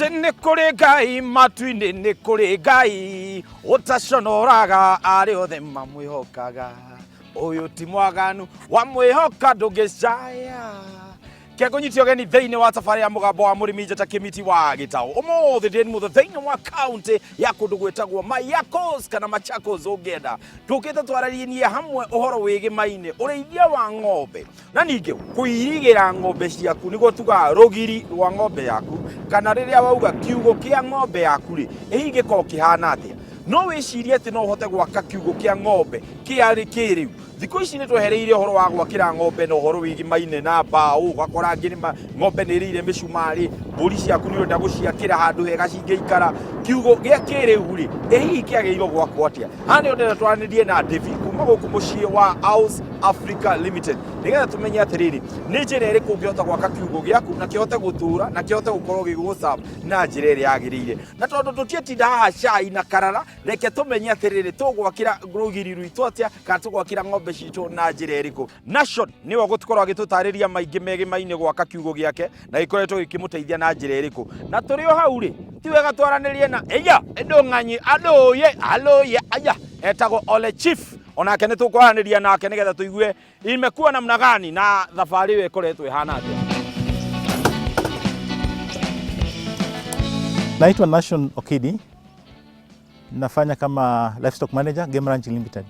Ati nĩ kũrĩ Ngai matu-inĩ nĩ kũrĩ Ngai ũtaconoraga arĩa othe mamwĩhokaga. Ũyũ ti mwaganu wamwĩhoka ndũngĩcaya. Kĩngũnyitio geni thĩinĩ wa tabarĩra ya mũgambo wa mũrĩmi Njata Kĩmiti wa Gĩtaũ. Ũmũthĩ ndĩ mũthĩ thĩinĩ wa kaunti ya kũndũ gwĩtagwo Machakos kana Machakos ũngĩenda. Tũkĩte twarĩrĩrie hamwe ũhoro wĩgĩmainĩ ũrĩithia wa ng'ombe. Na ningĩ kũirigĩra ng'ombe ciaku nĩguo tugaga rũgiri rwa ng'ombe yaku kana rĩrĩa wauga kiugũ kĩa ng'ombe yaku rĩ ĩhingĩkorwo kĩhana atĩa. No wĩcirie atĩ no ũhote gwaka kiugũ kĩa ng'ombe kĩarĩ kĩrĩu. Thikũ ici nĩ twehereire ũhoro wa gwakĩra ng'ombe na ũhoro wĩgĩmainĩ na mbaũ ũgakora ngĩrĩma ng'ombe nĩ ĩrĩire mĩcumarĩ, mbũri ciaku nĩ ũrenda gũciakĩra handũ hega cingĩikara. Kiugũ gĩa kĩrĩu rĩ hihi kĩagĩrĩirwo gwakwo atĩa. Haha nĩ ũndũ twaranĩrie na David kuma gũkũ mũciĩ wa House Africa Limited nĩgetha tũmenye atĩrĩrĩ nĩ njĩra ĩrĩkũ ũngĩhota gwaka kiugũ gĩaku na kĩhote gũtũra na kĩhote gũkorwo gĩgũgũserve na njĩra ĩrĩa yagĩrĩire. Na tondũ tũtietinda haha cai na karara, reke tũmenye atĩrĩrĩ tũgwakĩra rũgiri rwitũ atĩa kana tũgwakĩra ng'ombe citũ na njĩra ĩrĩkũ. Nation nĩwe gũtukorwo agĩtũtarĩria maingĩ megĩmainĩ gwaka kiugũ gĩake na gĩkoretwo gĩkĩmũteithia na njĩra ĩrĩkũ. Na tũrĩ o hau rĩ ti wega twaranĩrie na ĩndũ ng'anyi alũye aya etagwo Ole Chief. Onake nĩ tũkwaranĩria nake nĩgetha tũigue imekuwa namna gani na thabarĩ ĩyo ĩkoretwo ĩhana atĩa. Naitwa Nation Okidi. Nafanya kama livestock manager Game Ranch Limited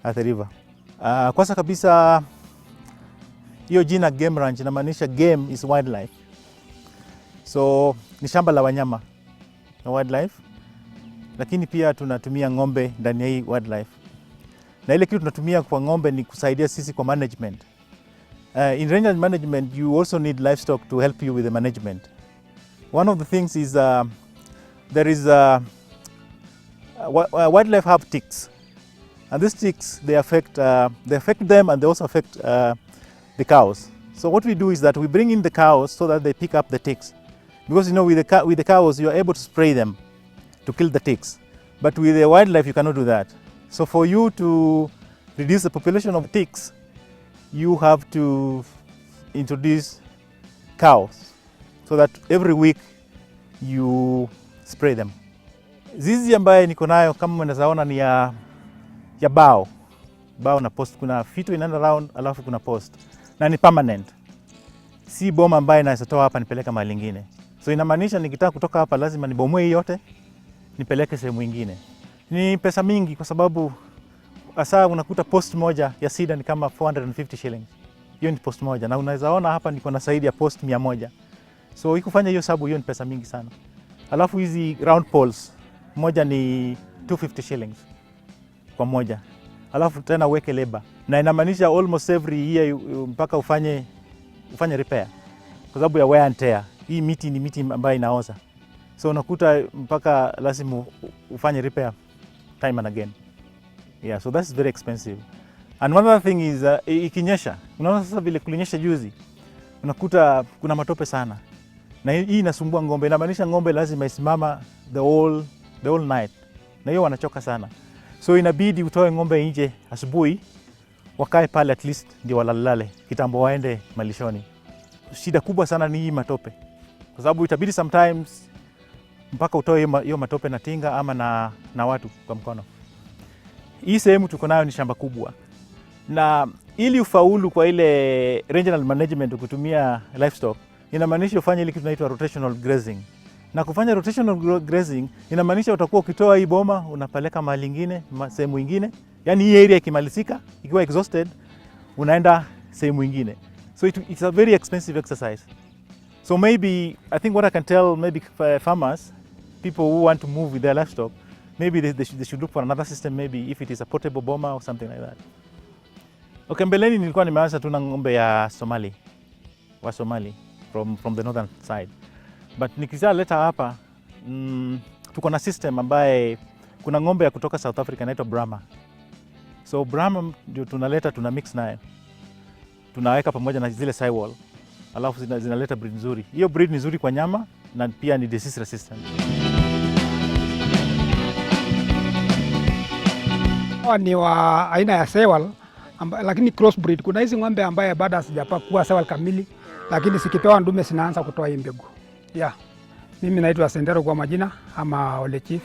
at the River. Kwanza kabisa hiyo jina Game Ranch inamaanisha game is wildlife. So ni shamba la wanyama na wildlife, lakini pia tunatumia ng'ombe ndani ya hii wildlife. Na ile kitu tunatumia kwa ng'ombe ni kusaidia sisi kwa management. In range management you also need livestock to help you with the management. One of the things is there is wildlife have ticks. And these ticks, they affect them and they also affect the cows. So what we do is that we bring in the cows so that they pick up the ticks. Because with the cows you are able to spray them to kill the ticks. But with the wildlife you cannot do that. So for you to reduce the population of ticks, you have to introduce cows so that every week you spray them. Zizi ambaye niko nayo kama mnazaona ni ya bao na post. Kuna fito inaenda round alafu kuna post na ni permanent, si boma ambaye naisatoa hapa nipeleka mahali nyingine. So inamaanisha nikitaka kutoka hapa lazima nibomoe hii yote nipeleke sehemu nyingine. Ni pesa mingi kwa sababu hasa unakuta post moja ya sida ni kama 450 shillings. Hiyo ni post moja na unaweza ona hapa niko na zaidi ya post 100. So ikufanya hiyo sababu hiyo ni pesa mingi sana. Alafu hizi round poles moja ni 250 shillings kwa moja. Alafu tena uweke labor. Na inamaanisha almost every year mpaka ufanye repair. Kwa sababu ya wear and tear. Hii miti ni miti ambayo inaoza. So unakuta mpaka lazima ufanye repair time and again. Yeah, so that's very expensive. And one other thing is ikinyesha. Unaona sasa vile kulinyesha juzi. Unakuta kuna matope sana. Na hii inasumbua ng'ombe. Inamaanisha ng'ombe lazima isimama the whole night. Na hiyo wanachoka sana. So inabidi utoe ng'ombe nje asubuhi wakae pale at least ndio walalale kitambo waende malishoni. Shida kubwa sana ni hii matope. Kwa sababu itabidi sometimes mpaka utoe hiyo matope na tinga ama na watu kwa mkono. Hii sehemu tuko nayo ni shamba kubwa. Na ili ufaulu kwa ile regional management kutumia livestock, inamaanisha ufanye ile kitu inaitwa rotational grazing. Na kufanya rotational grazing inamaanisha utakuwa ukitoa hii boma unapeleka mahali nyingine, sehemu nyingine. Yaani hii area ikimalizika, ikiwa exhausted, unaenda sehemu nyingine. So it's a very expensive exercise. So maybe I think what I can tell maybe farmers, people who want to move with their livestock, maybe they should look for another system, maybe if it is a portable boma or something like that. Okay, mbeleni nilikuwa nimeanza tu na ng'ombe ya Somali from the northern side. But nikizaleta hapa tuko na system ambaye kuna ng'ombe ya kutoka South Africa inaitwa Brahma. So Brahma ndio tuna mix nayo. Tunaweka pamoja na zile Sahiwal. Alafu zinaleta breed nzuri. Hiyo breed ni nzuri kwa nyama na pia ni disease resistant. Ni wa aina ya Sahiwal lakini cross breed. Kuna hizi ng'ombe ambaye bado hazijakuwa Sahiwal kamili lakini sikipewa ndume zinaanza kutoa hii mbegu. Yeah. Mimi naitwa Sendero kwa majina ama Ole Chief,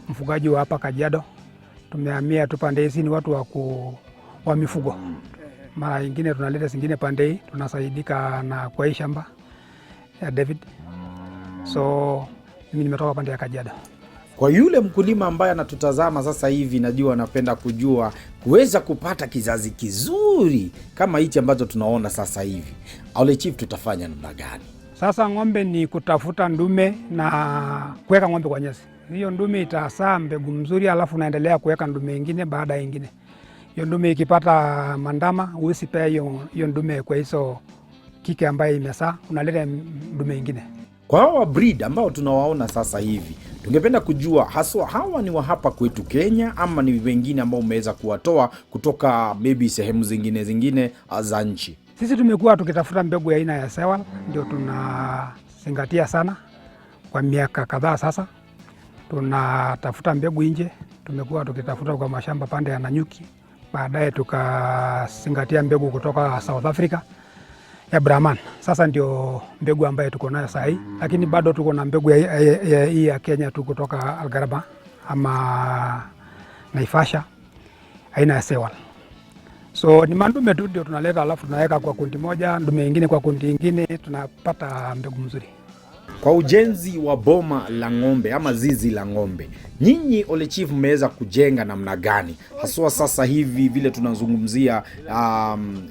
mfugaji wa hapa Kajiado. Tumehamia tu pande hizi, ni watu wa mifugo. Mara nyingine tunaleta zingine pande hii, tunasaidika na kwa hii shamba ya David. So mimi nimetoka pande ya Kajiado. Kwa yule mkulima ambaye anatutazama sasa hivi, najua anapenda kujua kuweza kupata kizazi kizuri kama hichi ambacho tunaona sasa hivi, Ole Chief, tutafanya namna gani? Sasa ng'ombe ni kutafuta ndume na kuweka ng'ombe kwa nyasi. Hiyo ndume itasaa mbegu mzuri, alafu naendelea kuweka ndume ingine baada ya ingine. Hiyo ndume ikipata mandama, usipea hiyo ndume kwa hizo kike ambaye imesaa, unaleta ndume ingine. Kwa hawa breed ambao tunawaona sasa hivi, tungependa kujua haswa hawa ni wa hapa kwetu Kenya ama ni wengine ambao umeweza kuwatoa kutoka maybe sehemu zingine za nchi? Sisi tumekuwa tukitafuta mbegu ya aina ya Sewal, ndio tunazingatia sana kwa miaka kadhaa sasa. Tunatafuta mbegu nje, tumekuwa tukitafuta kwa mashamba pande ya Nanyuki. Baadaye tukazingatia mbegu kutoka South Africa ya Brahman. Sasa ndio mbegu ambayo tuko nayo sasa hii, lakini bado tuko na mbegu ya Kenya tu kutoka Algaraba ama Naivasha aina ya Sewal. So ni mandume tu ndio tunaleta, alafu tunaweka kwa kundi moja, ndume ingine kwa kundi ingine, tunapata mbegu mzuri. Kwa ujenzi wa boma la ng'ombe ama zizi la ng'ombe, nyinyi Ole Chief mmeweza kujenga namna gani? Haswa sasa hivi vile tunazungumzia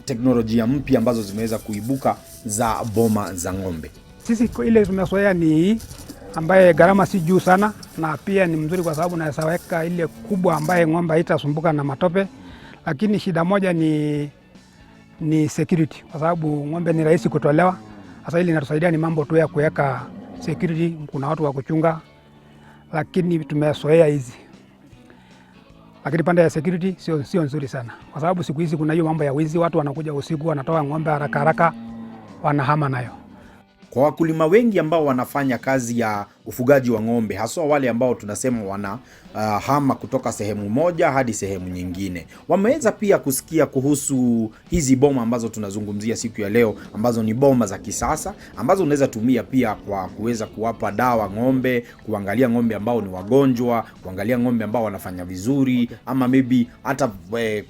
teknolojia mpya ambazo zimeweza kuibuka za boma za ng'ombe. Sisi ile tumezoea ni hii ambaye gharama si juu sana, na pia ni mzuri kwa sababu naweza weka ile kubwa ambaye ng'ombe haitasumbuka na matope. Lakini shida moja ni security, kwa sababu ng'ombe ni rahisi kutolewa. Sasa ili inatusaidia ni mambo tu ya kuweka security, kuna watu wa kuchunga, lakini tumezoea hizi. Lakini pande ya security sio nzuri sana, kwa sababu siku hizi kuna hiyo mambo ya wizi, watu wanakuja usiku wanatoa ng'ombe haraka wanahama nayo. Kwa wakulima wengi ambao wanafanya kazi ya ufugaji wa ng'ombe, haswa wale ambao tunasema wana hama kutoka sehemu moja hadi sehemu nyingine, wameweza pia kusikia kuhusu hizi boma ambazo tunazungumzia siku ya leo, ambazo ni boma za kisasa ambazo unaweza tumia pia kwa kuweza kuwapa dawa ng'ombe, kuangalia ng'ombe ambao ni wagonjwa, kuangalia ng'ombe ambao wanafanya vizuri, ama maybe hata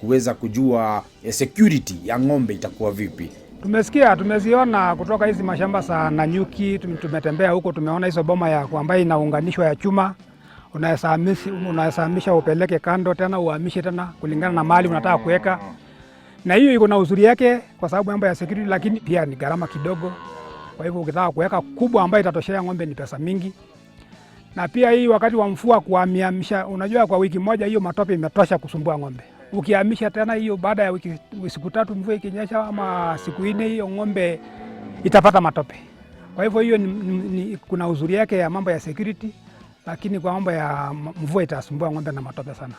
kuweza kujua security ya ng'ombe itakuwa vipi. Tumeziona kutoka hizi mashamba za Nanyuki, tumetembea huko, tumeona hizo boma ya ambayo inaunganishwa ya chuma. Unasahamisha upeleke kando tena uhamishe tena kulingana na mali unataka kuweka. Na hiyo iko na uzuri yake kwa sababu mambo ya security, lakini pia ni gharama kidogo. Kwa hivyo ukitaka kuweka kubwa ambayo itatoshea ng'ombe ni pesa mingi. Na pia hii wakati wa mvua kuhamisha, unajua kwa wiki moja hiyo matope imetosha kusumbua ng'ombe. Ukihamisha tena hiyo baada ya siku 3 mvua ikinyesha ama siku 4, hiyo ng'ombe itapata matope. Kwa hivyo hiyo kuna uzuri yake ya mambo ya security, lakini kwa mambo ya mvua itasumbua ng'ombe na matope sana.